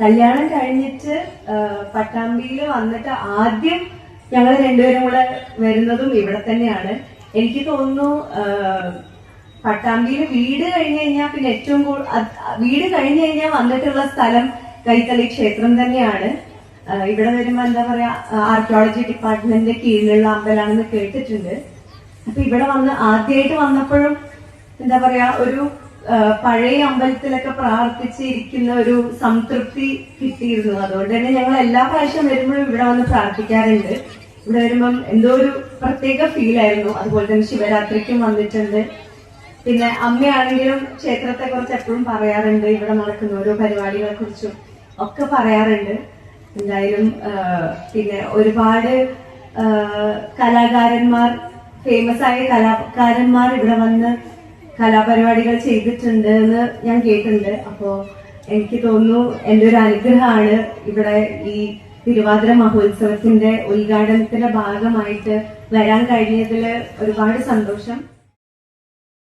കല്യാണം കഴിഞ്ഞിട്ട് പട്ടാമ്പിയിൽ വന്നിട്ട് ആദ്യം ഞങ്ങൾ രണ്ടുപേരും കൂടെ വരുന്നതും ഇവിടെ തന്നെയാണ്. എനിക്ക് തോന്നുന്നു പട്ടാമ്പിയിൽ വീട് കഴിഞ്ഞു കഴിഞ്ഞാൽ പിന്നെ ഏറ്റവും വീട് കഴിഞ്ഞു കഴിഞ്ഞാൽ വന്നിട്ടുള്ള സ്ഥലം കൈത്തളി ക്ഷേത്രം തന്നെയാണ്. ഇവിടെ വരുമ്പോ എന്താ പറയാ, ആർക്കിയോളജി ഡിപ്പാർട്ട്മെന്റിന്റെ കീഴിലുള്ള അമ്പലമാണെന്ന് കേട്ടിട്ടുണ്ട്. അപ്പൊ ഇവിടെ ആദ്യമായിട്ട് വന്നപ്പോഴും എന്താ പറയാ, ഒരു പഴയ അമ്പലത്തിലൊക്കെ പ്രാർത്ഥിച്ചിരിക്കുന്ന ഒരു സംതൃപ്തി കിട്ടിയിരുന്നു. അതുകൊണ്ട് തന്നെ ഞങ്ങൾ എല്ലാ പ്രാവശ്യം വരുമ്പോഴും ഇവിടെ വന്ന് പ്രാർത്ഥിക്കാറുണ്ട്. ഇവിടെ വരുമ്പം എന്തോ ഒരു പ്രത്യേക ഫീൽ ആയിരുന്നു. അതുപോലെ തന്നെ ശിവരാത്രിക്കും വന്നിട്ടുണ്ട്. പിന്നെ അമ്മയാണെങ്കിലും ക്ഷേത്രത്തെ കുറിച്ച് എപ്പോഴും പറയാറുണ്ട്, ഇവിടെ നടക്കുന്ന ഓരോ പരിപാടികളെ കുറിച്ചും ഒക്കെ പറയാറുണ്ട്. എന്തായാലും പിന്നെ ഒരുപാട് കലാകാരന്മാർ, ഫേമസ് ആയ കലാകാരന്മാർ ഇവിടെ വന്ന് കലാപരിപാടികൾ ചെയ്തിട്ടുണ്ട് എന്ന് ഞാൻ കേട്ടിട്ടുണ്ട്. അപ്പോ എനിക്ക് തോന്നുന്നു എൻ്റെ ഒരു അനുഗ്രഹമാണ് ഇവിടെ ഈ തിരുവാതിര മഹോത്സവത്തിന്റെ ഉദ്ഘാടനത്തിന്റെ ഭാഗമായിട്ട് വരാൻ കഴിഞ്ഞതിൽ ഒരുപാട് സന്തോഷം.